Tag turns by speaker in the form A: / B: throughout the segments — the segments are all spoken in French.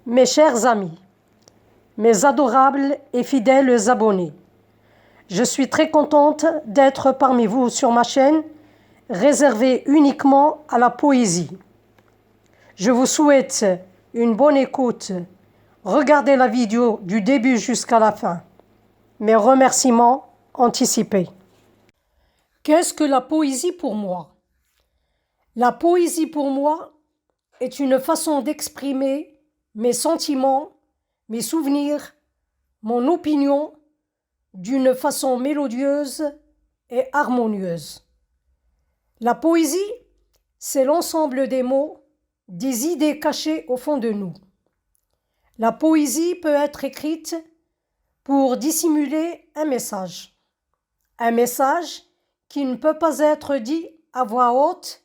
A: Mes chers amis, mes adorables et fidèles abonnés, je suis très contente d'être parmi vous sur ma chaîne réservée uniquement à la poésie. Je vous souhaite une bonne écoute. Regardez la vidéo du début jusqu'à la fin. Mes remerciements anticipés. Qu'est-ce que la poésie pour moi? La poésie pour moi est une façon d'exprimer mes sentiments, mes souvenirs, mon opinion d'une façon mélodieuse et harmonieuse. La poésie, c'est l'ensemble des mots, des idées cachées au fond de nous. La poésie peut être écrite pour dissimuler un message qui ne peut pas être dit à voix haute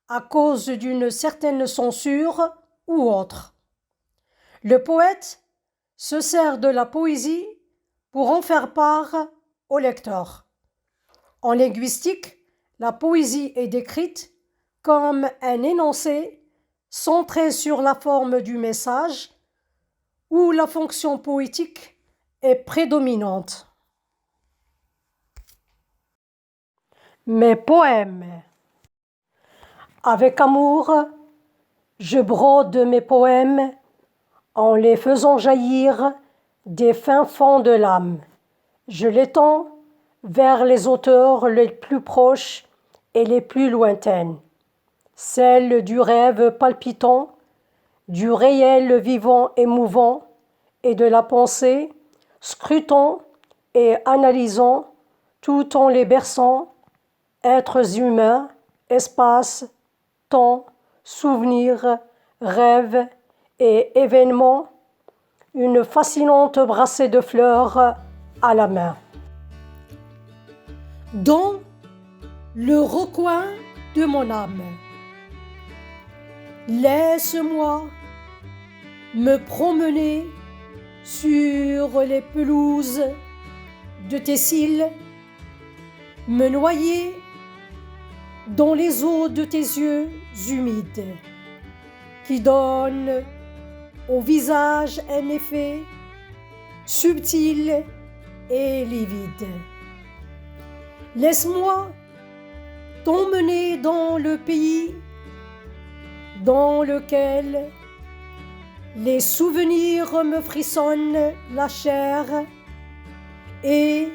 A: à cause d'une certaine censure ou autre. Le poète se sert de la poésie pour en faire part au lecteur. En linguistique, la poésie est décrite comme un énoncé centré sur la forme du message où la fonction poétique est prédominante. Mes poèmes. Avec amour, je brode mes poèmes en les faisant jaillir des fins fonds de l'âme. Je les tends vers les auteurs les plus proches et les plus lointaines, celles du rêve palpitant, du réel vivant et mouvant, et de la pensée, scrutant et analysant, tout en les berçant, êtres humains, espace, temps, souvenirs, rêves et événements, une fascinante brassée de fleurs à la main. Dans le recoin de mon âme, laisse-moi me promener sur les pelouses de tes cils, me noyer dans les eaux de tes yeux humides, qui donnent au visage un effet subtil et livide. Laisse-moi t'emmener dans le pays dans lequel les souvenirs me frissonnent la chair et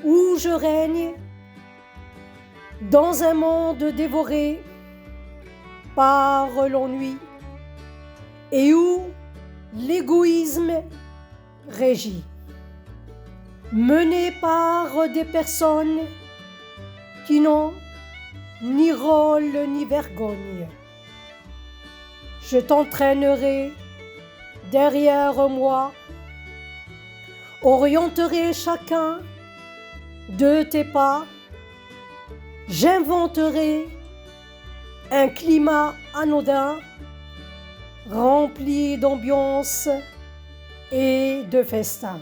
A: où je règne dans un monde dévoré par l'ennui et où l'égoïsme régit, mené par des personnes qui n'ont ni rôle ni vergogne. Je t'entraînerai derrière moi, orienterai chacun de tes pas, j'inventerai un climat anodin rempli d'ambiance et de festin.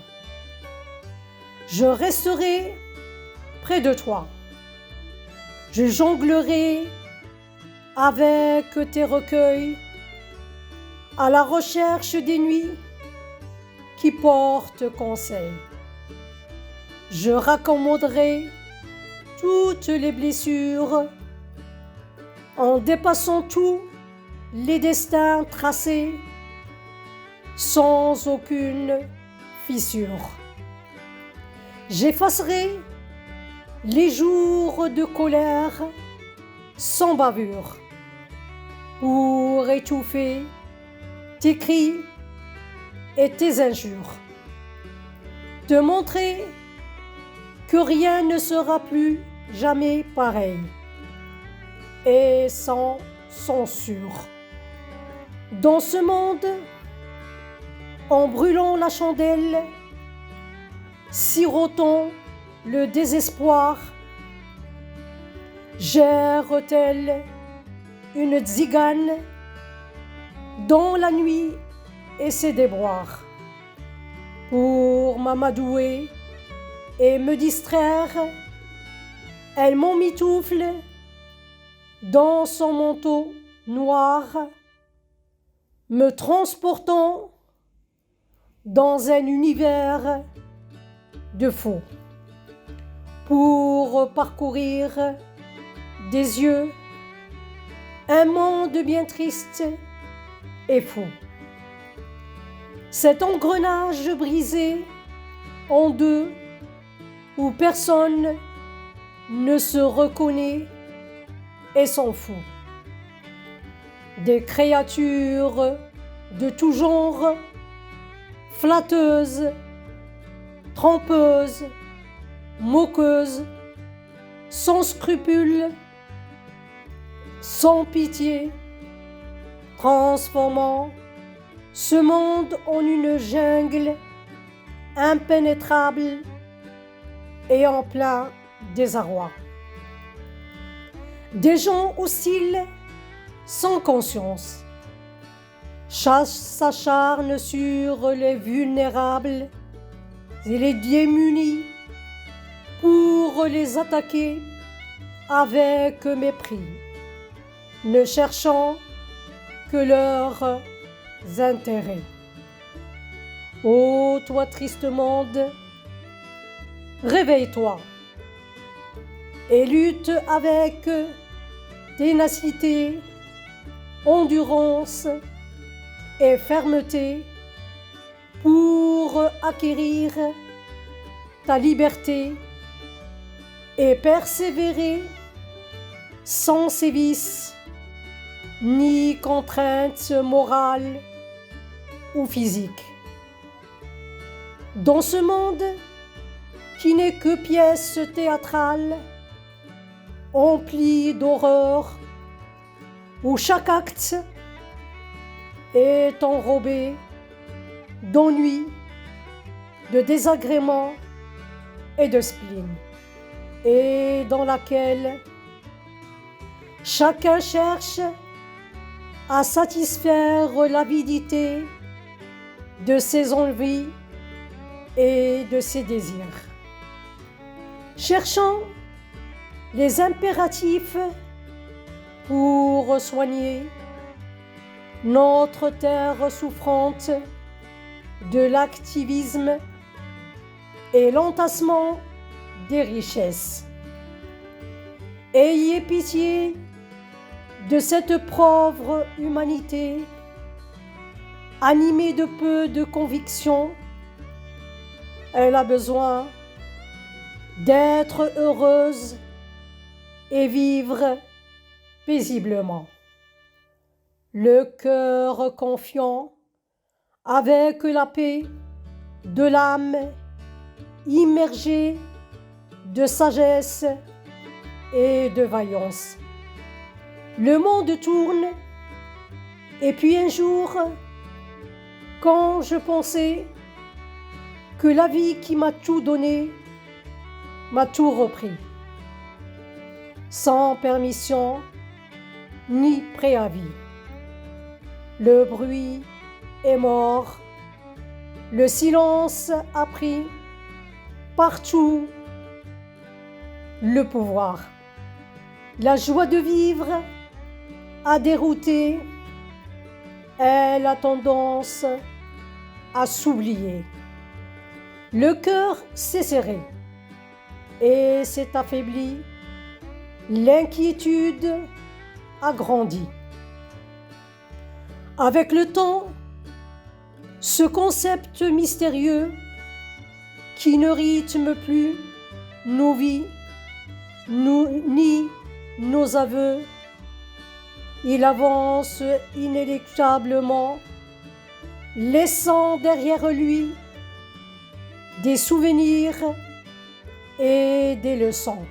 A: Je resterai près de toi. Je jonglerai avec tes recueils à la recherche des nuits qui portent conseil. Je raccommoderai toutes les blessures en dépassant tous les destins tracés sans aucune fissure. J'effacerai les jours de colère sans bavure pour étouffer tes cris et tes injures. Te montrer que rien ne sera plus jamais pareil et sans censure. Dans ce monde, en brûlant la chandelle, sirotant le désespoir, gère-t-elle une tzigane dans la nuit et ses déboires pour m'amadouer et me distraire, elle m'emmitoufle dans son manteau noir, me transportant dans un univers de faux pour parcourir des yeux un monde bien triste et fou. Cet engrenage brisé en deux où personne ne se reconnaît et s'en fout. Des créatures de tout genre, flatteuses, trompeuses, moqueuses, sans scrupules, sans pitié, transformant ce monde en une jungle impénétrable et en plein désarroi. Des gens hostiles sans conscience s'acharnent sur les vulnérables et les démunis pour les attaquer avec mépris, ne cherchant que leurs intérêts. Ô toi triste monde, réveille-toi et lutte avec ténacité, endurance et fermeté pour acquérir ta liberté et persévérer sans sévices ni contraintes morales ou physiques. Dans ce monde qui n'est que pièce théâtrale, emplie d'horreur, où chaque acte est enrobé d'ennui, de désagréments et de spleen, et dans laquelle chacun cherche à satisfaire l'avidité de ses envies et de ses désirs, cherchant les impératifs pour soigner notre terre souffrante de l'activisme et l'entassement des richesses. Ayez pitié de cette pauvre humanité, animée de peu de conviction. Elle a besoin d'être heureuse et vivre paisiblement. Le cœur confiant, avec la paix de l'âme immergée de sagesse et de vaillance. Le monde tourne, et puis un jour, quand je pensais que la vie qui m'a tout donné, m'a tout repris, sans permission ni préavis. Le bruit est mort, le silence a pris partout le pouvoir. La joie de vivre a dérouté, elle a tendance à s'oublier. Le cœur s'est serré et s'est affaibli, l'inquiétude a grandi. Avec le temps, ce concept mystérieux qui ne rythme plus nos vies, ni nos aveux, il avance inéluctablement, laissant derrière lui des souvenirs et des leçons,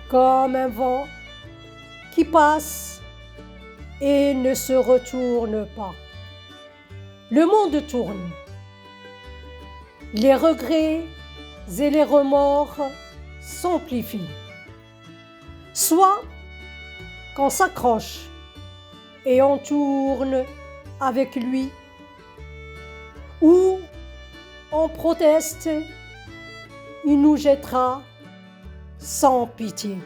A: comme un vent qui passe et ne se retourne pas. Le monde tourne. Les regrets et les remords s'amplifient. Soit qu'on s'accroche et on tourne avec lui, ou on proteste, il nous jettera sans pitié.